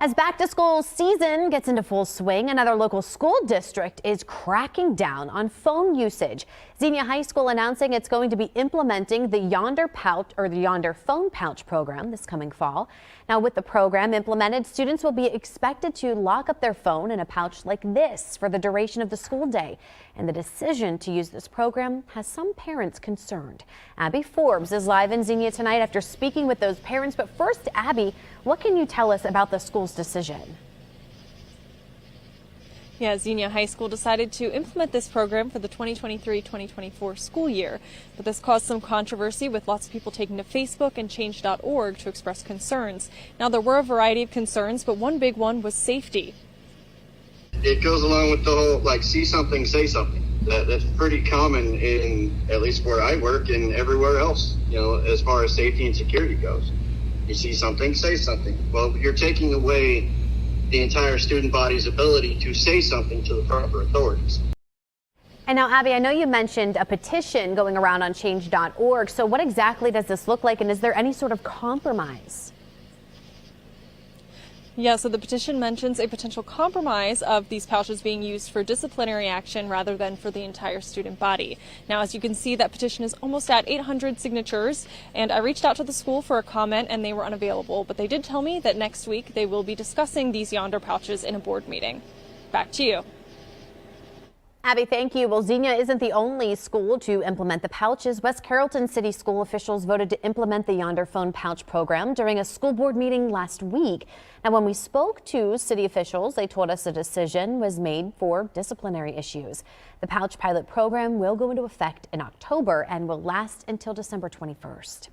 As back-to-school season gets into full swing, another local school district is cracking down on phone usage. Xenia High School announcing it's going to be implementing the Yonder Phone Pouch program this coming fall. Now, with the program implemented, students will be expected to lock up their phone in a pouch like this for the duration of the school day. And the decision to use this program has some parents concerned. Abby Forbes is live in Xenia tonight after speaking with those parents. But first, Abby, what can you tell us about the school's decision? Yeah, Xenia High School decided to implement this program for the 2023-2024 school year. But this caused some controversy, with lots of people taking to Facebook and change.org to express concerns. Now, there were a variety of concerns, but one big one was safety. It goes along with the whole, see something, say something. That's pretty common in, at least where I work and everywhere else, as far as safety and security goes. You see something, say something. Well, you're taking away the entire student body's ability to say something to the proper authorities. And now, Abby, I know you mentioned a petition going around on change.org. So what exactly does this look like, and is there any sort of compromise? Yeah, so the petition mentions a potential compromise of these pouches being used for disciplinary action rather than for the entire student body. Now, as you can see, that petition is almost at 800 signatures, and I reached out to the school for a comment and they were unavailable, but they did tell me that next week they will be discussing these Yonder pouches in a board meeting. Back to you. Abby, thank you. Well, Xenia isn't the only school to implement the pouches. West Carrollton City School officials voted to implement the Yonder Phone Pouch program during a school board meeting last week. Now, when we spoke to city officials, they told us the decision was made for disciplinary issues. The pouch pilot program will go into effect in October and will last until December 21st.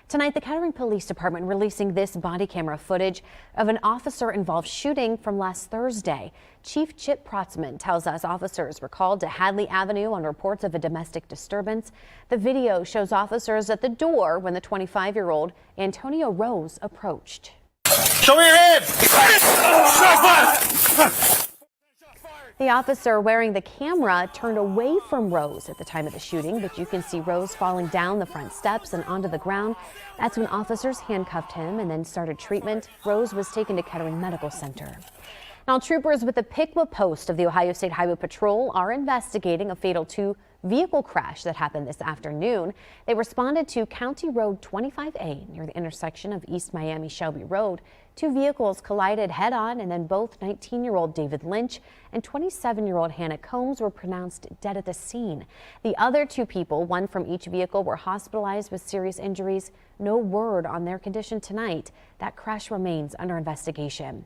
Tonight, the Kettering Police Department releasing this body camera footage of an officer-involved shooting from last Thursday. Chief Chip Protzman tells us officers were called to Hadley Avenue on reports of a domestic disturbance. The video shows officers at the door when the 25-year-old Antonio Rose approached. Show me your head! Shot fired! The officer wearing the camera turned away from Rose at the time of the shooting, but you can see Rose falling down the front steps and onto the ground. That's when officers handcuffed him and then started treatment. Rose was taken to Kettering Medical Center. Now, troopers with the Piqua post of the Ohio State Highway Patrol are investigating a fatal two-vehicle crash that happened this afternoon. They responded to County Road 25A near the intersection of East Miami Shelby Road. Two vehicles collided head-on, and then both 19-year-old David Lynch and 27-year-old Hannah Combs were pronounced dead at the scene. The other two people, one from each vehicle, were hospitalized with serious injuries. No word on their condition tonight. That crash remains under investigation.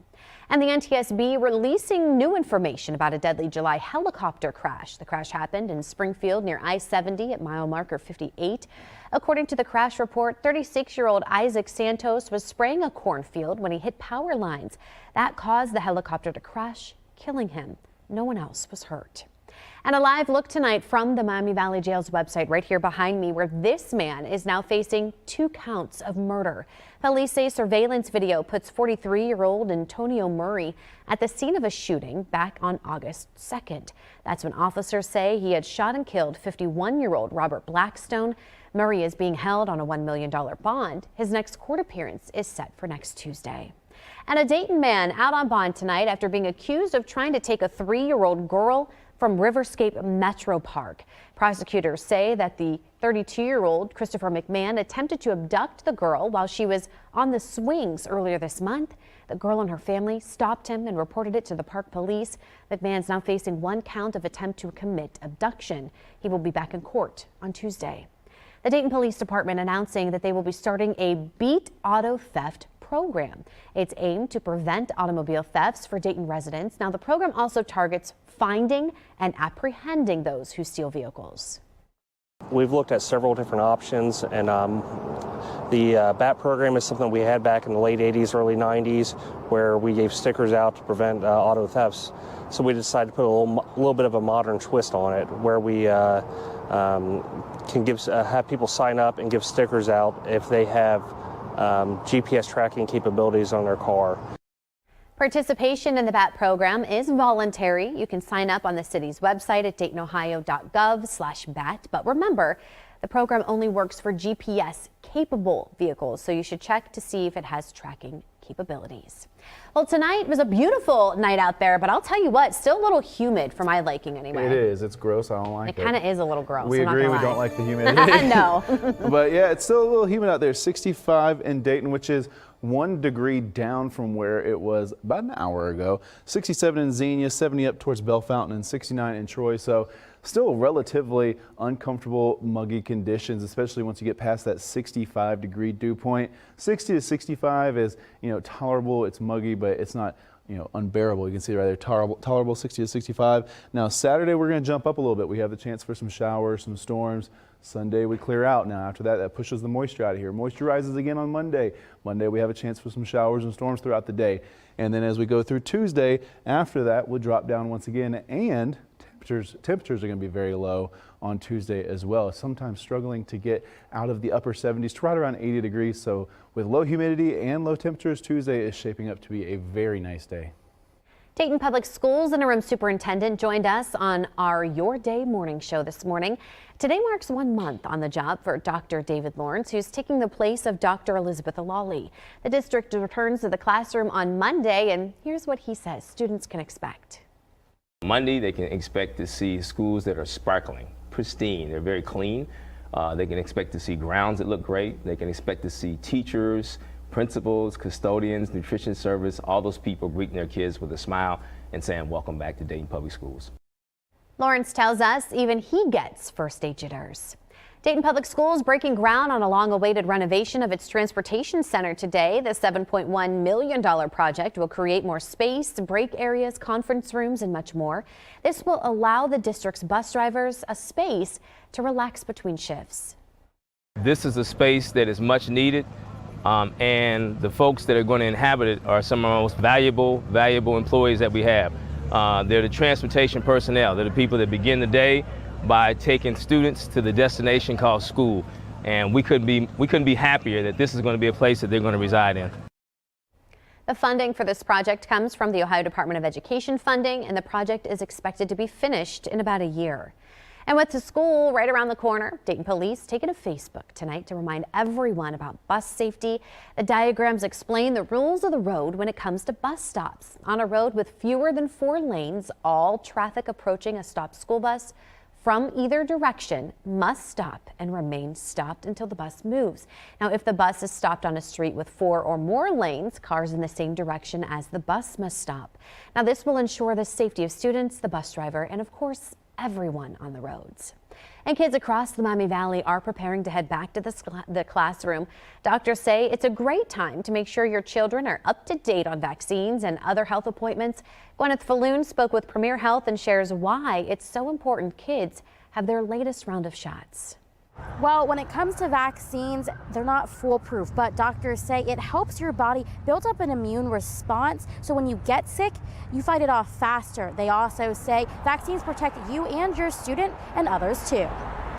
And the NTSB releasing new information about a deadly July helicopter crash. The crash happened in Springfield near I-70 at mile marker 58. According to the crash report, 36-year-old Isaac Santos was spraying a cornfield when he hit power lines. That caused the helicopter to crash, killing him. No one else was hurt. And a live look tonight from the Miami Valley Jail's website right here behind me, where this man is now facing 2 counts of murder. Police say surveillance video puts 43-year-old Antonio Murray at the scene of a shooting back on August 2nd. That's when officers say he had shot and killed 51-year-old Robert Blackstone. Murray is being held on a $1 million bond. His next court appearance is set for next Tuesday. And a Dayton man out on bond tonight after being accused of trying to take a 3-year-old girl from Riverscape Metro Park. Prosecutors say that the 32-year-old Christopher McMahon attempted to abduct the girl while she was on the swings earlier this month. The girl and her family stopped him and reported it to the park police. McMahon's now facing 1 count of attempt to commit abduction. He will be back in court on Tuesday. The Dayton Police Department announcing that they will be starting a Beat Auto Theft program. It's aimed to prevent automobile thefts for Dayton residents. Now, the program also targets finding and apprehending those who steal vehicles. We've looked at several different options, and the BAT program is something we had back in the late 80s, early 90s, where we gave stickers out to prevent auto thefts. So we decided to put a little bit of a modern twist on it, where we can have people sign up and give stickers out if they have GPS tracking capabilities on their car. Participation in the BAT program is voluntary. You can sign up on the city's website at daytonohio.gov/BAT. But remember, the program only works for GPS capable vehicles, so you should check to see if it has tracking capabilities. Well, tonight was a beautiful night out there, but I'll tell you what, still a little humid for my liking anyway. It is. It's gross. I don't like it. It kind of is a little gross. We I'm agree. not We gonna don't lie. like the humidity. No. But yeah, it's still a little humid out there. 65 in Dayton, which is 1 degree down from where it was about an hour ago. 67 in Xenia, 70 up towards Bell Fountain, and 69 in Troy. So still relatively uncomfortable, muggy conditions, especially once you get past that 65 degree dew point. 60 to 65 is, tolerable. It's muggy, but it's not, unbearable. You can see right there, tolerable 60 to 65. Now Saturday we're going to jump up a little bit. We have the chance for some showers, some storms. Sunday we clear out. Now after that pushes the moisture out of here. Moisture rises again on Monday. Monday we have a chance for some showers and storms throughout the day. And then as we go through Tuesday, after that we'll drop down once again, and temperatures are going to be very low on Tuesday as well. Sometimes struggling to get out of the upper 70s to right around 80 degrees. So with low humidity and low temperatures, Tuesday is shaping up to be a very nice day. Dayton Public Schools interim superintendent joined us on our Your Day morning show this morning. Today marks 1 month on the job for Dr. David Lawrence, who's taking the place of Dr. Elizabeth Alali. The district returns to the classroom on Monday, and here's what he says students can expect. Monday, they can expect to see schools that are sparkling, pristine. They're very clean. They can expect to see grounds that look great. They can expect to see teachers, principals, custodians, nutrition service, all those people greeting their kids with a smile and saying, welcome back to Dayton Public Schools. Lawrence tells us even he gets first-day jitters. Dayton Public Schools breaking ground on a long-awaited renovation of its transportation center today. The $7.1 million project will create more space, break areas, conference rooms, and much more. This will allow the district's bus drivers a space to relax between shifts. This is a space that is much needed, and the folks that are going to inhabit it are some of our most valuable employees that we have. They're the transportation personnel. They're the people that begin the day by taking students to the destination called school. And we couldn't be happier that this is going to be a place that they're going to reside in. The funding for this project comes from the Ohio Department of Education funding, and the project is expected to be finished in about a year. And with the school right around the corner, Dayton Police taking to Facebook tonight to remind everyone about bus safety. The diagrams explain the rules of the road when it comes to bus stops. On a road with fewer than 4 lanes, all traffic approaching a stopped school bus from either direction must stop and remain stopped until the bus moves. Now, if the bus is stopped on a street with 4 or more lanes, cars in the same direction as the bus must stop. Now, this will ensure the safety of students, the bus driver, and of course, everyone on the roads. And kids across the Miami Valley are preparing to head back to the classroom. Doctors say it's a great time to make sure your children are up to date on vaccines and other health appointments. Gwyneth Falloon spoke with Premier Health and shares why it's so important kids have their latest round of shots. Well, when it comes to vaccines, they're not foolproof, but doctors say it helps your body build up an immune response, so when you get sick, you fight it off faster. They also say vaccines protect you and your student and others too.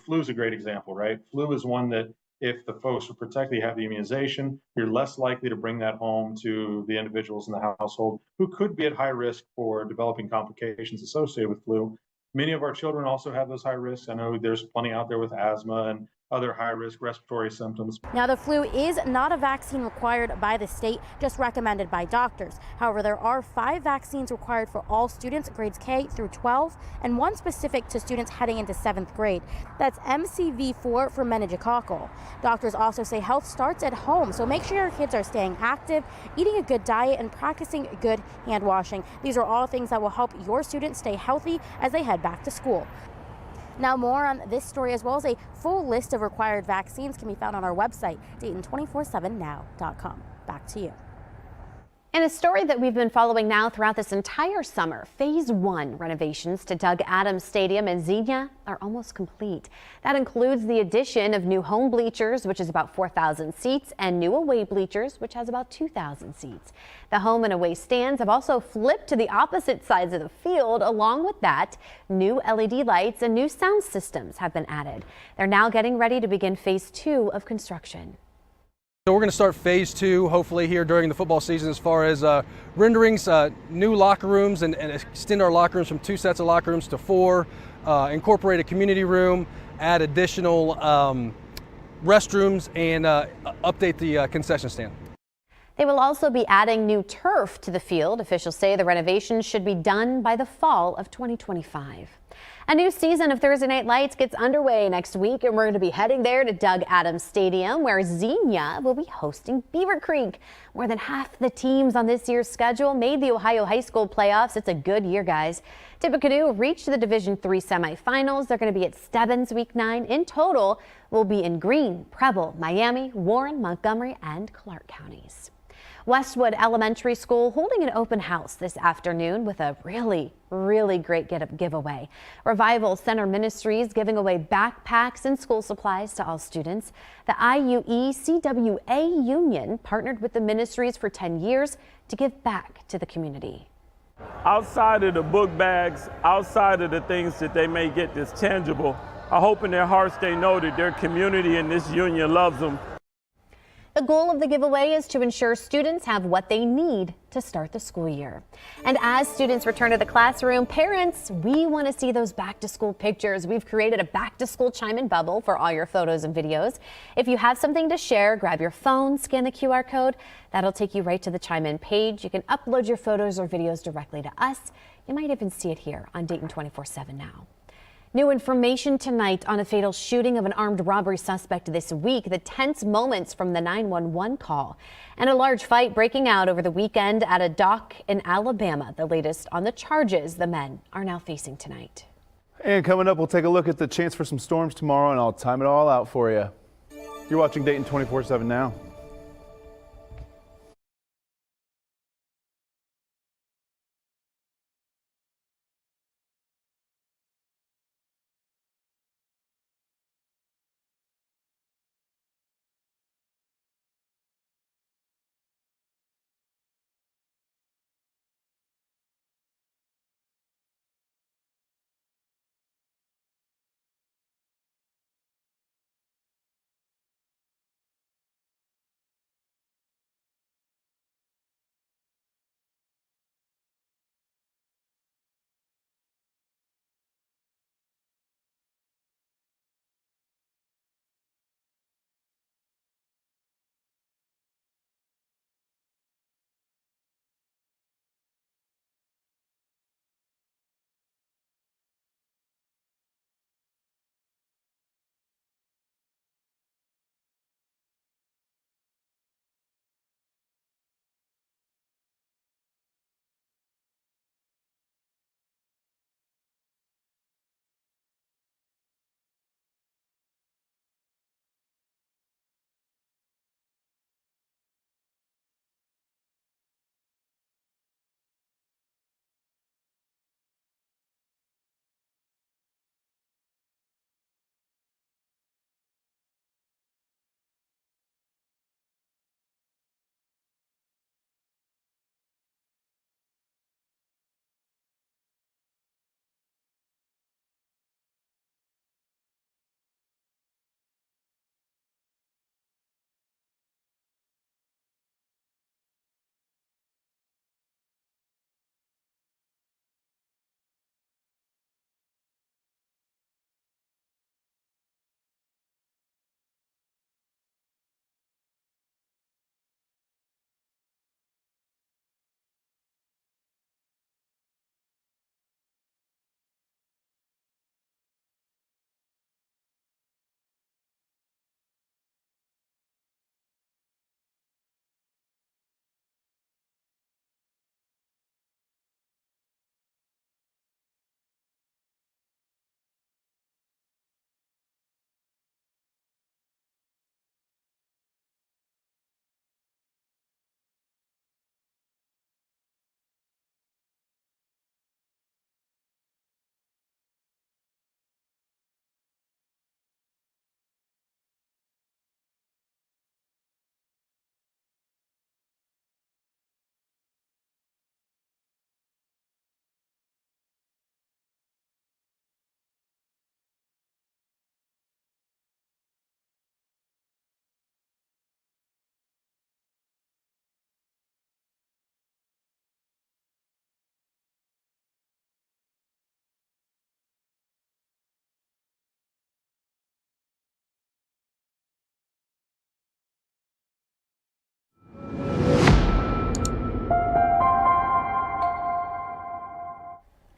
Flu is a great example, right? Flu is one that if the folks are protected, have the immunization, you're less likely to bring that home to the individuals in the household who could be at high risk for developing complications associated with flu. Many of our children also have those high risks. I know there's plenty out there with asthma and other high-risk respiratory symptoms. Now, the flu is not a vaccine required by the state, just recommended by doctors. However, there are 5 vaccines required for all students, grades K through 12, and 1 specific to students heading into 7th grade. That's MCV4 for meningococcal. Doctors also say health starts at home, so make sure your kids are staying active, eating a good diet, and practicing good hand washing. These are all things that will help your students stay healthy as they head back to school. Now, more on this story as well as a full list of required vaccines can be found on our website, Dayton247now.com. Back to you. And a story that we've been following now throughout this entire summer, Phase 1 renovations to Doug Adams Stadium in Xenia are almost complete. That includes the addition of new home bleachers, which is about 4,000 seats, and new away bleachers, which has about 2,000 seats. The home and away stands have also flipped to the opposite sides of the field. Along with that, new LED lights and new sound systems have been added. They're now getting ready to begin Phase 2 of construction. So we're going to start Phase 2 hopefully here during the football season as far as renderings, new locker rooms and extend our locker rooms from 2 sets of locker rooms to 4, incorporate a community room, add additional restrooms, and update the concession stand. They will also be adding new turf to the field. Officials say the renovations should be done by the fall of 2025. A new season of Thursday Night Lights gets underway next week, and we're going to be heading there to Doug Adams Stadium, where Xenia will be hosting Beaver Creek. More than half the teams on this year's schedule made the Ohio High School playoffs. It's a good year, guys. Tippecanoe reached the Division III semifinals. They're going to be at Stebbins Week 9. In total, will be in Greene, Preble, Miami, Warren, Montgomery, and Clark counties. Westwood Elementary School holding an open house this afternoon with a really great giveaway. Revival Center Ministries giving away backpacks and school supplies to all students. The IUE CWA Union partnered with the ministries for 10 years to give back to the community. Outside of the book bags, outside of the things that they may get that's tangible, I hope in their hearts they know that their community and this union loves them. The goal of the giveaway is to ensure students have what they need to start the school year. And as students return to the classroom, parents, we want to see those back to school pictures. We've created a back to school chime-in bubble for all your photos and videos. If you have something to share, grab your phone, scan the QR code. That'll take you right to the chime-in page. You can upload your photos or videos directly to us. You might even see it here on Dayton 24/7 now. New information tonight on a fatal shooting of an armed robbery suspect this week, the tense moments from the 911 call, and a large fight breaking out over the weekend at a dock in Alabama. The latest on the charges the men are now facing tonight. And coming up, we'll take a look at the chance for some storms tomorrow, and I'll time it all out for you. You're watching Dayton 24/7 now.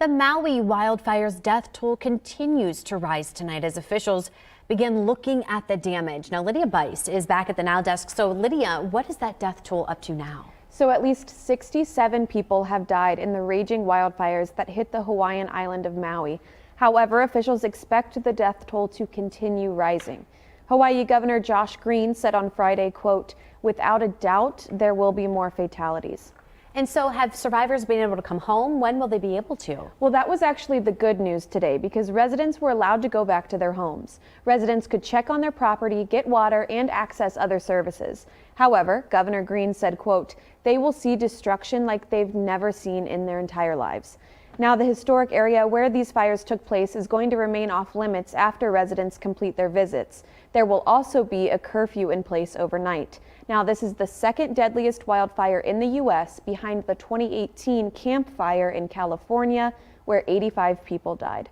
The Maui wildfire's death toll continues to rise tonight as officials begin looking at the damage. Now, Lydia Bice is back at the Now Desk. So, Lydia, what is that death toll up to now? So at least 67 people have died in the raging wildfires that hit the Hawaiian island of Maui. However, officials expect the death toll to continue rising. Hawaii Governor Josh Greene said on Friday, quote, "Without a doubt, there will be more fatalities." And so have survivors been able to come home? When will they be able to? Well, that was actually the good news today because residents were allowed to go back to their homes. Residents could check on their property, get water, and access other services. However, Governor Greene said, quote, "They will see destruction like they've never seen in their entire lives." Now, the historic area where these fires took place is going to remain off limits after residents complete their visits. There will also be a curfew in place overnight. Now, this is the second deadliest wildfire in the U.S. behind the 2018 Camp Fire in California, where 85 people died.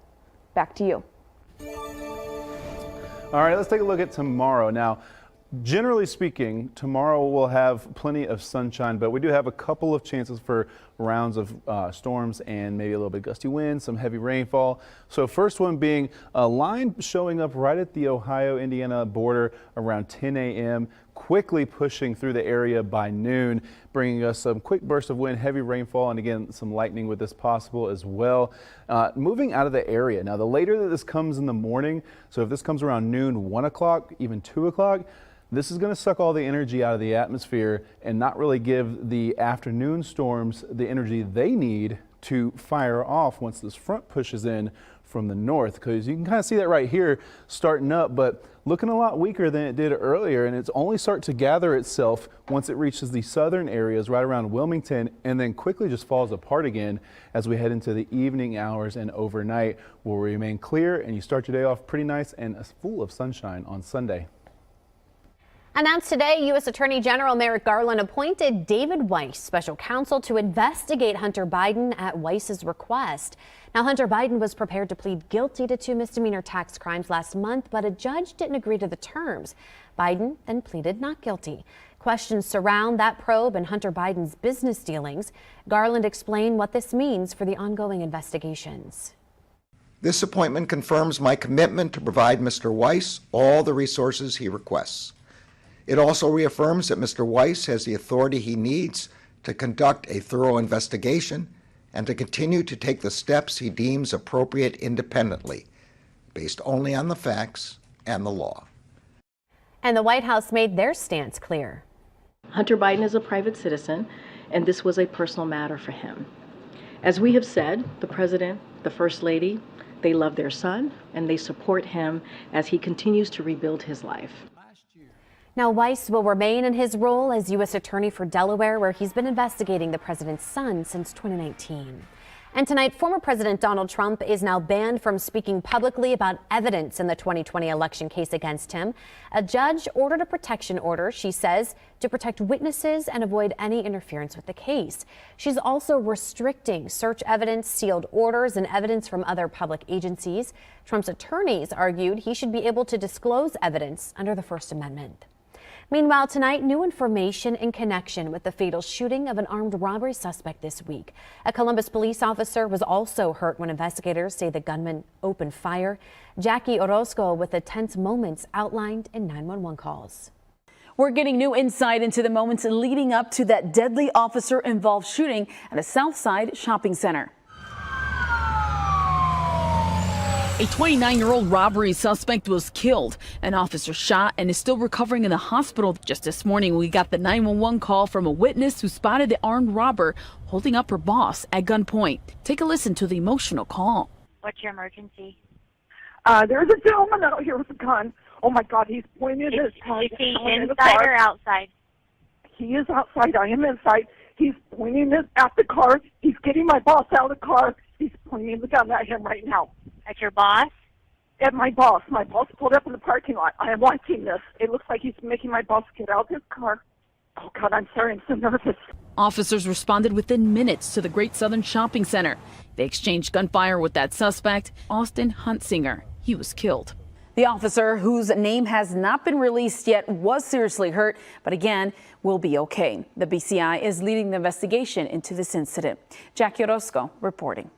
Back to you. All right, let's take a look at tomorrow. Now, generally speaking, tomorrow we'll have plenty of sunshine, but we do have a couple of chances for rounds of storms and maybe a little bit gusty wind, some heavy rainfall. So first one being a line showing up right at the Ohio-Indiana border around 10 a.m., quickly pushing through the area by noon, bringing us some quick bursts of wind, heavy rainfall, and again, some lightning with this possible as well. Moving out of the area. Now, the later that this comes in the morning, so if this comes around noon, 1 o'clock, even 2 o'clock, this is going to suck all the energy out of the atmosphere and not really give the afternoon storms the energy they need to fire off once this front pushes in from the north, because you can kind of see that right here starting up, but looking a lot weaker than it did earlier, and it's only start to gather itself once it reaches the southern areas right around Wilmington, and then quickly just falls apart again as we head into the evening hours and overnight will remain clear, and you start your day off pretty nice and full of sunshine on Sunday. Announced today, U.S. Attorney General Merrick Garland appointed David Weiss special counsel to investigate Hunter Biden at Weiss's request. Now, Hunter Biden was prepared to plead guilty to 2 misdemeanor tax crimes last month, but a judge didn't agree to the terms. Biden then pleaded not guilty. Questions surround that probe and Hunter Biden's business dealings. Garland explained what this means for the ongoing investigations. This appointment confirms my commitment to provide Mr. Weiss all the resources he requests. It also reaffirms that Mr. Weiss has the authority he needs to conduct a thorough investigation and to continue to take the steps he deems appropriate independently, based only on the facts and the law. And the White House made their stance clear. Hunter Biden is a private citizen, and this was a personal matter for him. As we have said, the President, the First Lady, they love their son, and they support him as he continues to rebuild his life. Now, Weiss will remain in his role as U.S. Attorney for Delaware, where he's been investigating the president's son since 2019. And tonight, former President Donald Trump is now banned from speaking publicly about evidence in the 2020 election case against him. A judge ordered a protection order, she says, to protect witnesses and avoid any interference with the case. She's also restricting search evidence, sealed orders, and evidence from other public agencies. Trump's attorneys argued he should be able to disclose evidence under the First Amendment. Meanwhile, tonight, new information in connection with the fatal shooting of an armed robbery suspect this week. A Columbus police officer was also hurt when investigators say the gunman opened fire. Jackie Orozco with the tense moments outlined in 911 calls. We're getting new insight into the moments leading up to that deadly officer-involved shooting at a Southside shopping center. A 29-year-old robbery suspect was killed. An officer shot and is still recovering in the hospital. Just this morning, we got the 911 call from a witness who spotted the armed robber holding up her boss at gunpoint. Take a listen to the emotional call. What's your emergency? There's a gentleman out here with a gun. Oh my God, he's pointing his gun. Is he inside or outside? He is outside. I am inside. He's pointing it at the car. He's getting my boss out of the car. He's pointing the gun at him right now. At your boss? At my boss. My boss pulled up in the parking lot. I am watching this. It looks like he's making my boss get out of his car. Oh God, I'm sorry. I'm so nervous. Officers responded within minutes to the Great Southern Shopping Center. They exchanged gunfire with that suspect, Austin Huntsinger. He was killed. The officer, whose name has not been released yet, was seriously hurt, but again, will be okay. The BCI is leading the investigation into this incident. Jackie Orozco reporting.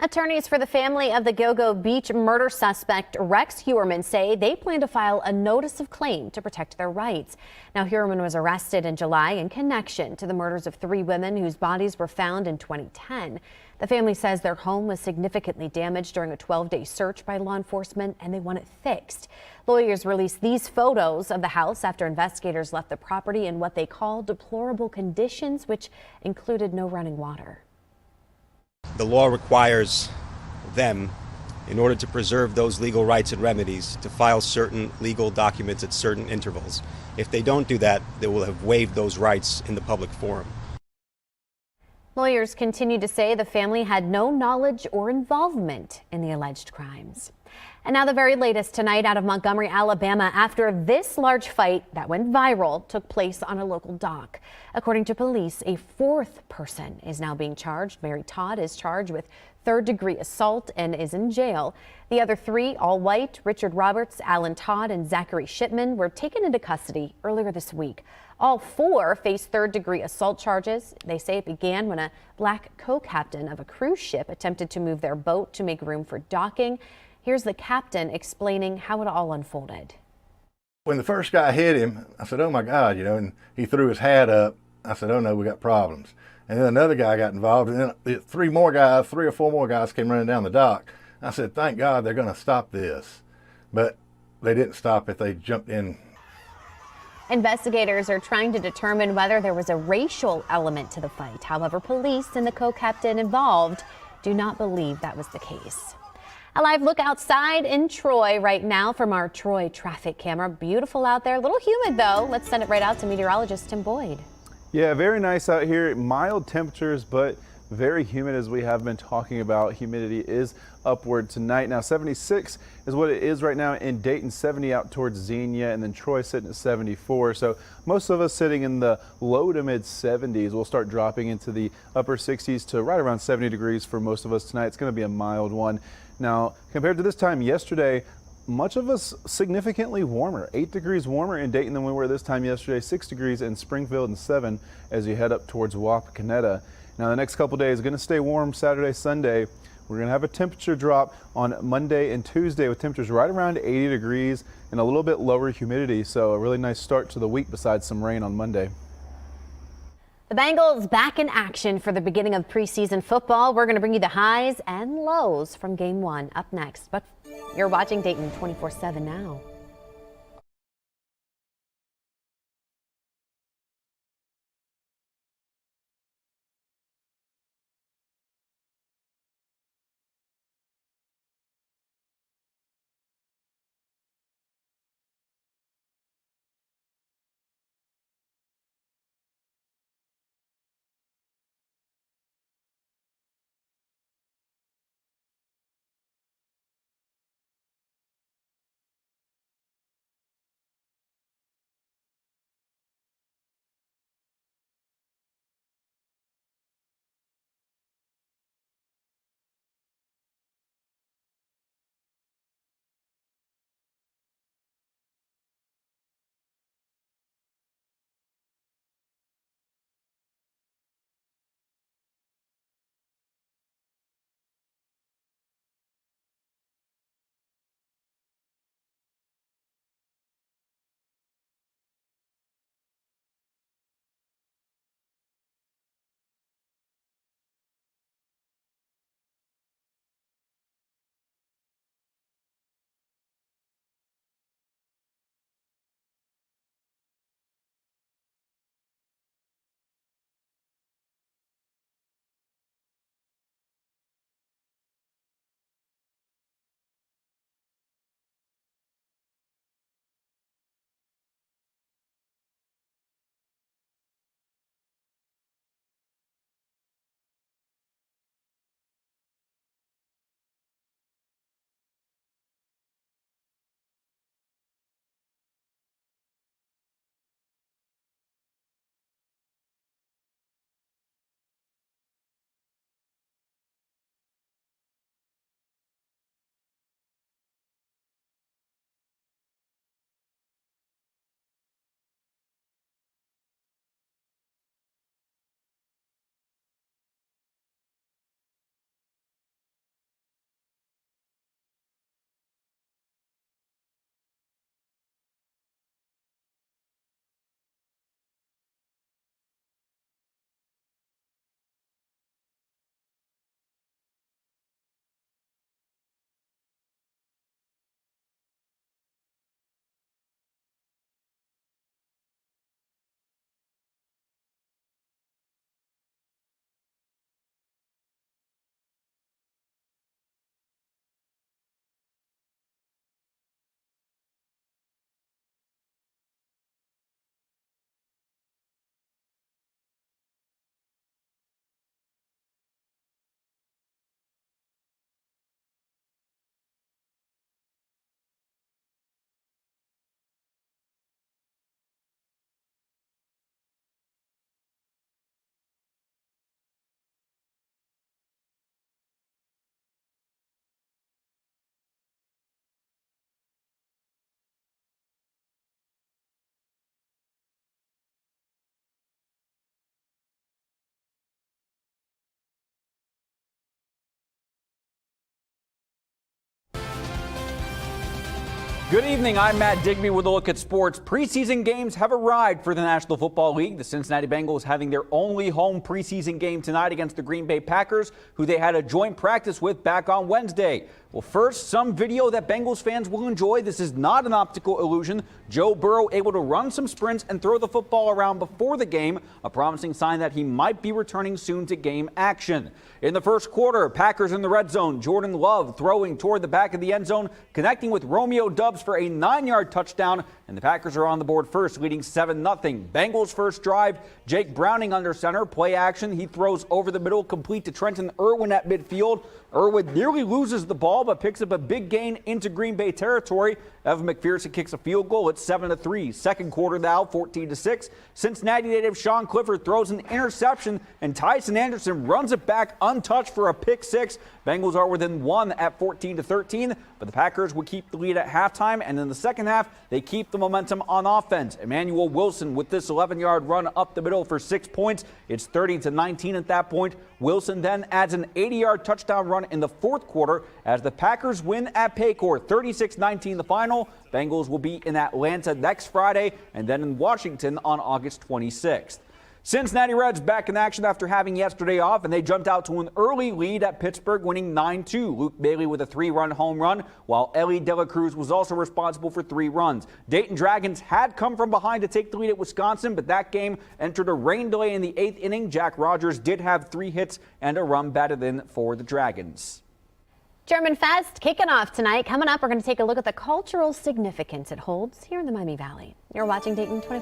Attorneys for the family of the Go-Go Beach murder suspect Rex Heuermann say they plan to file a notice of claim to protect their rights. Now, Heuermann was arrested in July in connection to the murders of 3 women whose bodies were found in 2010. The family says their home was significantly damaged during a 12-day search by law enforcement and they want it fixed. Lawyers released these photos of the house after investigators left the property in what they call deplorable conditions, which included no running water. The law requires them, in order to preserve those legal rights and remedies, to file certain legal documents at certain intervals. If they don't do that, they will have waived those rights in the public forum. Lawyers continue to say the family had no knowledge or involvement in the alleged crimes. And now the very latest tonight out of Montgomery, Alabama, after this large fight that went viral took place on a local dock. According to police, a 4th person is now being charged. Mary Todd is charged with 3rd-degree assault and is in jail. The other 3, all white, Richard Roberts, Alan Todd, and Zachary Shipman, were taken into custody earlier this week. All 4 face 3rd-degree assault charges. They say it began when a black co-captain of a cruise ship attempted to move their boat to make room for docking. Here's the captain explaining how it all unfolded. When the first guy hit him, I said, oh my God, and he threw his hat up. I said, oh no, we got problems. And then another guy got involved, and then 3 or 4 more guys came running down the dock. I said, thank God they're going to stop this. But they didn't stop it, they jumped in. Investigators are trying to determine whether there was a racial element to the fight. However, police and the co-captain involved do not believe that was the case. A live look outside in Troy right now from our Troy traffic camera. Beautiful out there, a little humid though. Let's send it right out to meteorologist Tim Boyd. Yeah, very nice out here. Mild temperatures, but very humid as we have been talking about. Humidity is upward tonight. Now 76 is what it is right now in Dayton, 70 out towards Xenia, and then Troy sitting at 74. So most of us sitting in the low to mid 70s. We'll start dropping into the upper 60s to right around 70 degrees for most of us tonight. It's going to be a mild one. Now, compared to this time yesterday, much of us significantly warmer. 8 degrees warmer in Dayton than we were this time yesterday, 6 degrees in Springfield, and 7 as you head up towards Wapakoneta. Now, the next couple days are going to stay warm Saturday, Sunday. We're going to have a temperature drop on Monday and Tuesday with temperatures right around 80 degrees and a little bit lower humidity. So a really nice start to the week besides some rain on Monday. The Bengals back in action for the beginning of preseason football. We're going to bring you the highs and lows from Game 1 up next. But you're watching Dayton 24/7 now. Good evening, I'm Matt Digby with a look at sports. Preseason games have arrived for the National Football League. The Cincinnati Bengals having their only home preseason game tonight against the Green Bay Packers, who they had a joint practice with back on Wednesday. Well, first, some video that Bengals fans will enjoy. This is not an optical illusion. Joe Burrow able to run some sprints and throw the football around before the game, a promising sign that he might be returning soon to game action. In the first quarter, Packers in the red zone. Jordan Love throwing toward the back of the end zone, connecting with Romeo Doubs for a 9-yard touchdown, and the Packers are on the board first, leading 7-0. Bengals first drive, Jake Browning under center, play action. He throws over the middle, complete to Trenton Irwin at midfield. Irwin nearly loses the ball, but picks up a big gain into Green Bay territory. Evan McPherson kicks a field goal at 7-3. Second quarter now, 14-6. Cincinnati native Sean Clifford throws an interception, and Tyson Anderson runs it back untouched for a pick six. Bengals are within one at 14-13, but the Packers would keep the lead at halftime, and in the second half, they keep the momentum on offense. Emmanuel Wilson with this 11-yard run up the middle for 6 points. It's 30-19 at that point. Wilson then adds an 80-yard touchdown run in the fourth quarter as the Packers win at Paycor, 36-19 the final. Bengals will be in Atlanta next Friday and then in Washington on August 26th. Cincinnati Reds back in action after having yesterday off, and they jumped out to an early lead at Pittsburgh, winning 9-2. Luke Bailey with a 3-run home run, while Ellie De La Cruz was also responsible for 3 runs. Dayton Dragons had come from behind to take the lead at Wisconsin, but that game entered a rain delay in the 8th inning. Jack Rogers did have 3 hits and a run batted in for the Dragons. German Fest kicking off tonight. Coming up, we're going to take a look at the cultural significance it holds here in the Miami Valley. You're watching Dayton 24.